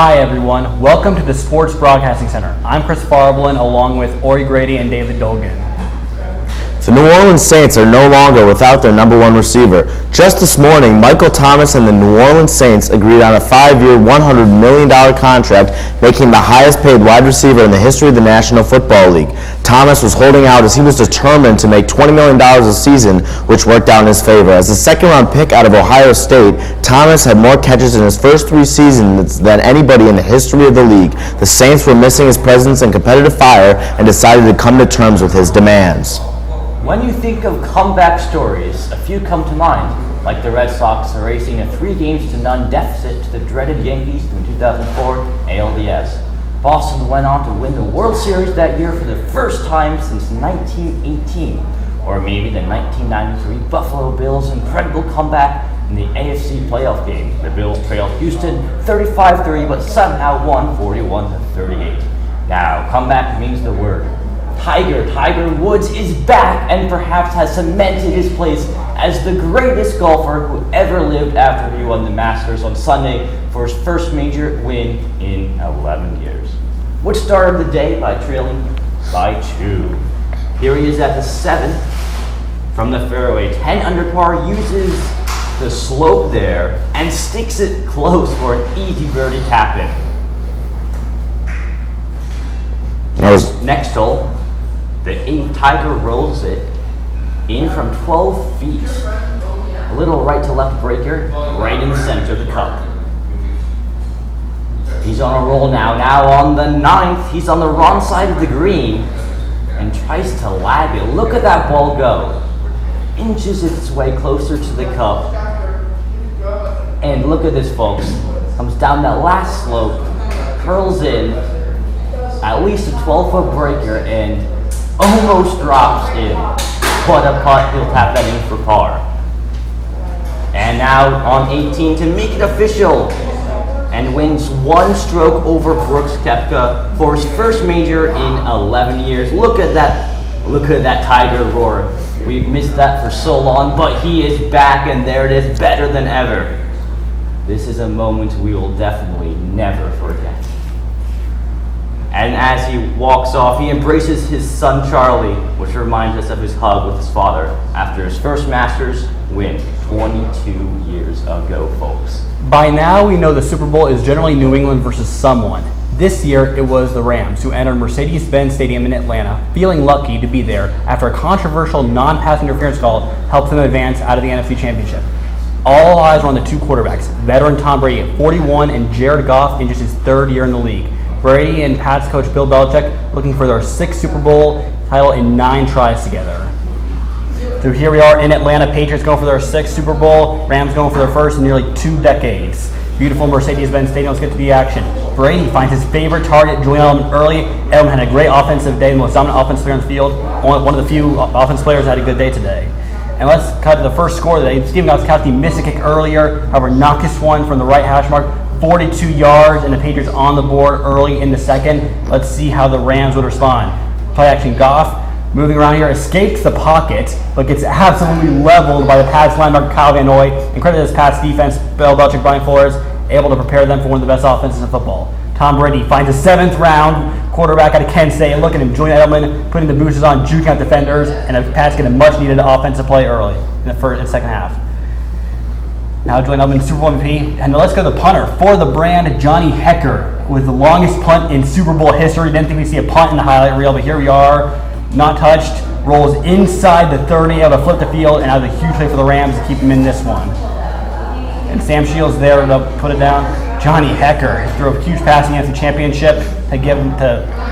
Hi everyone, welcome to the Sports Broadcasting Center. I'm Chris Farblin along with Ori Grady and David Dolgan. The New Orleans Saints are no longer without their number one receiver. Just this morning, Michael Thomas and the New Orleans Saints agreed on a 5-year, $100 million contract, making the highest paid wide receiver in the history of the National Football League. Thomas was holding out as he was determined to make $20 million a season, which worked out in his favor. As a second-round pick out of Ohio State, Thomas had more catches in his first 3 seasons than anybody in the history of the league. The Saints were missing his presence and competitive fire and decided to come to terms with his demands. When you think of comeback stories, a few come to mind, like the Red Sox erasing a 3-0 deficit to the dreaded Yankees in 2004 ALDS. Boston went on to win the World Series that year for the first time since 1918. Or maybe the 1993 Buffalo Bills' incredible comeback in the AFC playoff game. The Bills trailed Houston 35-3 but somehow won 41-38. Now, comeback means the word Tiger Woods is back and perhaps has cemented his place as the greatest golfer who ever lived after he won the Masters on Sunday for his first major win in 11 years. Which started the day by trailing by 2. Here he is at the 7th from the fairway. 10 under par, uses the slope there and sticks it close for an easy birdie tap-in. Next hole. The 8th Tiger rolls it in from 12 feet. A little right to left breaker, right in the center of the cup. He's on a roll now. Now on the 9th, he's on the wrong side of the green and tries to lag it. Look at that ball go. Inches its way closer to the cup. And look at this, folks. Comes down that last slope, curls in, at least a 12-foot breaker, and almost drops in. What a putt, he'll tap that in for par. And now on 18 to make it official, and wins 1 stroke over Brooks Koepka for his first major in 11 years. Look at that Tiger roar. We've missed that for so long, but he is back, and there it is, better than ever. This is a moment we will definitely never forget. And as he walks off, he embraces his son Charlie, which reminds us of his hug with his father after his first Masters win 22 years ago, folks. By now, we know the Super Bowl is generally New England versus someone. This year, it was the Rams, who entered Mercedes-Benz Stadium in Atlanta, feeling lucky to be there after a controversial non-pass interference call helped them advance out of the NFC Championship. All eyes were on the 2 quarterbacks, veteran Tom Brady at 41 and Jared Goff in just his 3rd year in the league. Brady and Pats coach Bill Belichick looking for their 6th Super Bowl title in 9 tries together. So here we are in Atlanta, Patriots going for their 6th Super Bowl, Rams going for their first in nearly 2 decades. Beautiful Mercedes-Benz Stadium, let's get to the action. Brady finds his favorite target, Julian Edelman, early. Edelman had a great offensive day, the most dominant offensive player on the field. One of the few offensive players that had a good day today. And let's cut to the first score of the day. Stephen Gostkowski missed a kick earlier, however, knocked this one from the right hash mark. 42 yards, and the Patriots on the board early in the 2nd. Let's see how the Rams would respond. Play action, Goff moving around here, escapes the pocket, but gets absolutely leveled by the Pats linebacker Kyle Van Noy. And credit to this Pats defense, Bill Belichick, Brian Flores, able to prepare them for one of the best offenses in football. Tom Brady finds a 7th round quarterback out of Kent State. Look at him, Julian Edelman putting the boosters on, juking out defenders, and the Pats get a much-needed offensive play early in the second half. Now Julian Edelman, Super Bowl MVP. And let's go to the punter for the brand, Johnny Hecker, with the longest punt in Super Bowl history. Didn't think we'd see a punt in the highlight reel, but here we are. Not touched. Rolls inside the 30 of a flip the field, and has a huge play for the Rams to keep him in this one. And Sam Shields there to put it down. Johnny Hecker threw a huge pass in the NFC Championship to give him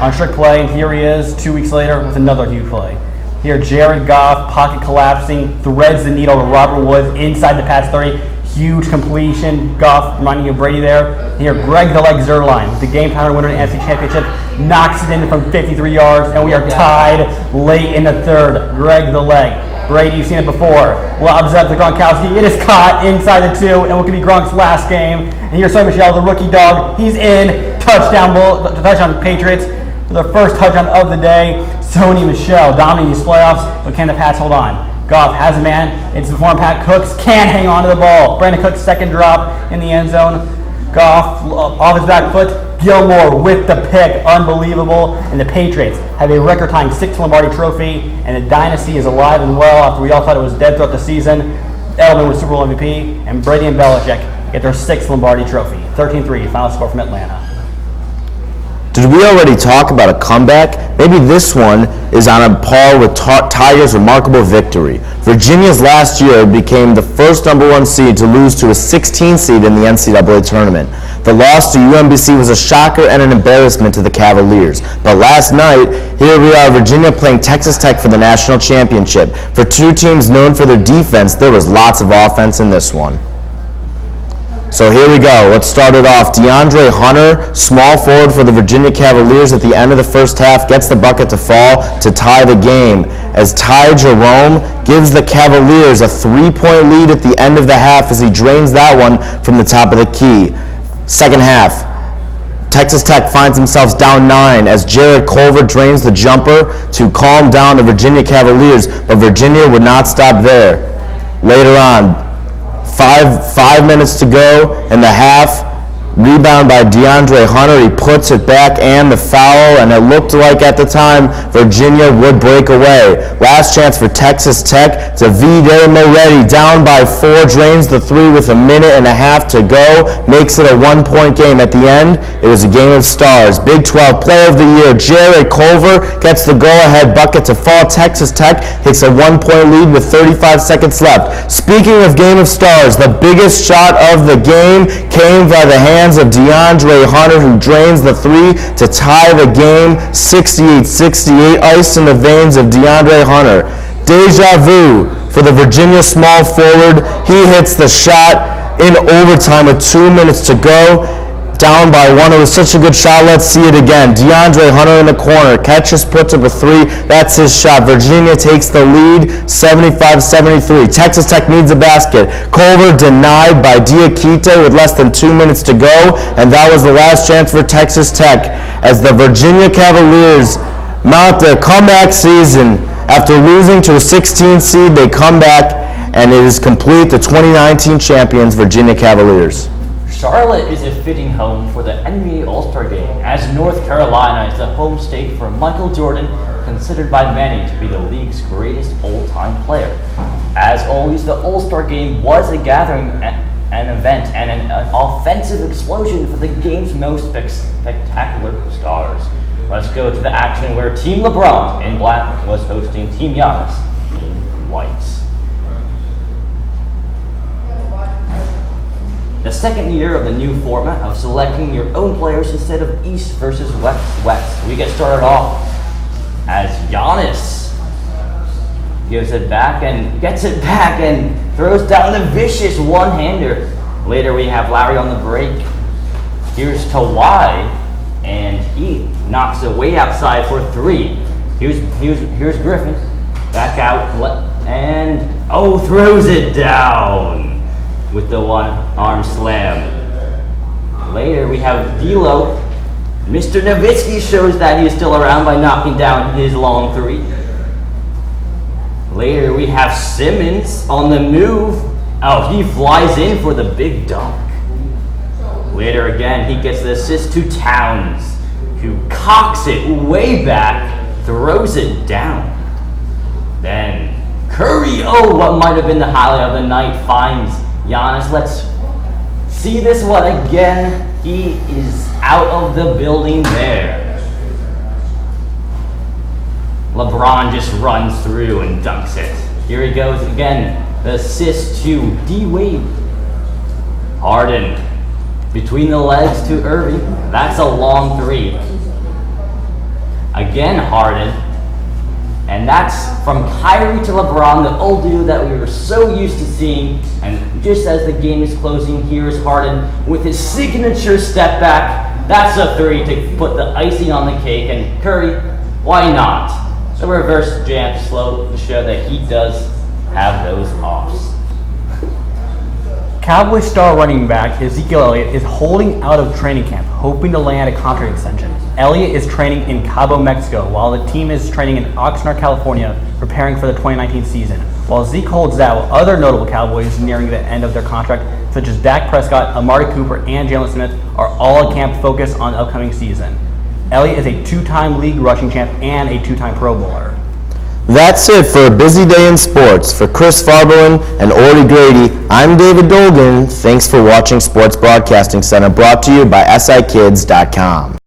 on strict play, and here he is 2 weeks later with another huge play. Here, Jared Goff, pocket collapsing, threads the needle to Robert Woods inside the Pats 30. Huge completion. Goff reminding you of Brady there. Here, Greg the Leg Zuerlein, with the game-timer winner in the NFC Championship, knocks it in from 53 yards, and we are tied late in the 3rd. Greg the Leg. Brady, you've seen it before. Lobs up to Gronkowski. It is caught inside the 2, and what could be Gronk's last game. And here's Sonny Michel, the rookie dog. He's in. Touchdown Patriots for their first touchdown of the day. Sonny Michel dominating these playoffs, but can the Pats hold on? Goff has a man. It's the former Pat Cooks. Can't hang on to the ball. Brandon Cooks' 2nd drop in the end zone. Goff off his back foot. Gilmore with the pick. Unbelievable. And the Patriots have a record-tying 6th Lombardi trophy, and the dynasty is alive and well after we all thought it was dead throughout the season. Edelman was Super Bowl MVP, and Brady and Belichick get their 6th Lombardi trophy. 13-3, final score from Atlanta. Did we already talk about a comeback? Maybe this one is on a par with Tiger's remarkable victory. Virginia's last year became the first number 1 seed to lose to a 16 seed in the NCAA tournament. The loss to UMBC was a shocker and an embarrassment to the Cavaliers. But last night, here we are, Virginia playing Texas Tech for the national championship. For two teams known for their defense, there was lots of offense in this one. So here we go. Let's start it off. DeAndre Hunter, small forward for the Virginia Cavaliers at the end of the first half, gets the bucket to fall to tie the game. As Ty Jerome gives the Cavaliers a 3-point lead at the end of the half as he drains that one from the top of the key. Second half, Texas Tech finds themselves down 9 as Jared Culver drains the jumper to calm down the Virginia Cavaliers, but Virginia would not stop there. Later on, Five minutes to go in the half. Rebound by DeAndre Hunter. He puts it back and the foul, and it looked like at the time Virginia would break away. Last chance for Texas Tech. Davide Moretti down by 4, drains the 3 with a minute and a half to go. Makes it a 1-point game at the end. It was a game of stars. Big 12 Player of the Year, Jared Culver gets the go-ahead bucket to fall. Texas Tech takes a 1-point lead with 35 seconds left. Speaking of game of stars, the biggest shot of the game came by the hands of DeAndre Hunter, who drains the 3 to tie the game. 68-68, ice in the veins of DeAndre Hunter. Deja vu for the Virginia small forward. He hits the shot in overtime with 2 minutes to go. Down by 1. It was such a good shot. Let's see it again. DeAndre Hunter in the corner. Catches, puts up a 3. That's his shot. Virginia takes the lead, 75-73. Texas Tech needs a basket. Culver denied by Diakite with less than 2 minutes to go, and that was the last chance for Texas Tech as the Virginia Cavaliers mount their comeback season. After losing to a 16 seed, they come back, and it is complete. The 2019 champions, Virginia Cavaliers. Charlotte is a fitting home for the NBA All-Star Game, as North Carolina is the home state for Michael Jordan, considered by many to be the league's greatest all-time player. As always, the All-Star Game was a gathering, an event, and an offensive explosion for the game's most spectacular stars. Let's go to the action where Team LeBron in black was hosting Team Giannis in white. The second year of the new format of selecting your own players instead of East versus West. We get started off as Giannis gets it back and throws down the vicious one-hander. Later we have Larry on the break. Here's Kawhi, and he knocks it way outside for 3. Here's Griffin, back out, and throws it down with the one-arm slam. Later we have D'Lo. Mr. Nowitzki shows that he is still around by knocking down his long 3. Later we have Simmons on the move. He flies in for the big dunk. Later again, he gets the assist to Towns, who cocks it way back, throws it down. Then Curry, what might have been the highlight of the night, finds Giannis. Let's see this one again. He is out of the building there. LeBron just runs through and dunks it. Here he goes again. The assist to D-Wade. Harden between the legs to Irving. That's a long 3. Again Harden. And that's from Kyrie to LeBron, the old dude that we were so used to seeing. And just as the game is closing, here's Harden with his signature step back. That's a 3 to put the icing on the cake. And Curry, why not? The reverse jam slow to show that he does have those offs. Cowboy star running back Ezekiel Elliott is holding out of training camp, hoping to land a contract extension. Elliott is training in Cabo, Mexico, while the team is training in Oxnard, California, preparing for the 2019 season. While Zeke holds out, other notable Cowboys nearing the end of their contract such as Dak Prescott, Amari Cooper, and Jalen Smith, are all at camp focused on the upcoming season. Elliott is a two-time league rushing champ and a two-time Pro Bowler. That's it for a busy day in sports. For Chris Farberlin and Ori Grady, I'm David Dolgan. Thanks for watching Sports Broadcasting Center, brought to you by SIKids.com.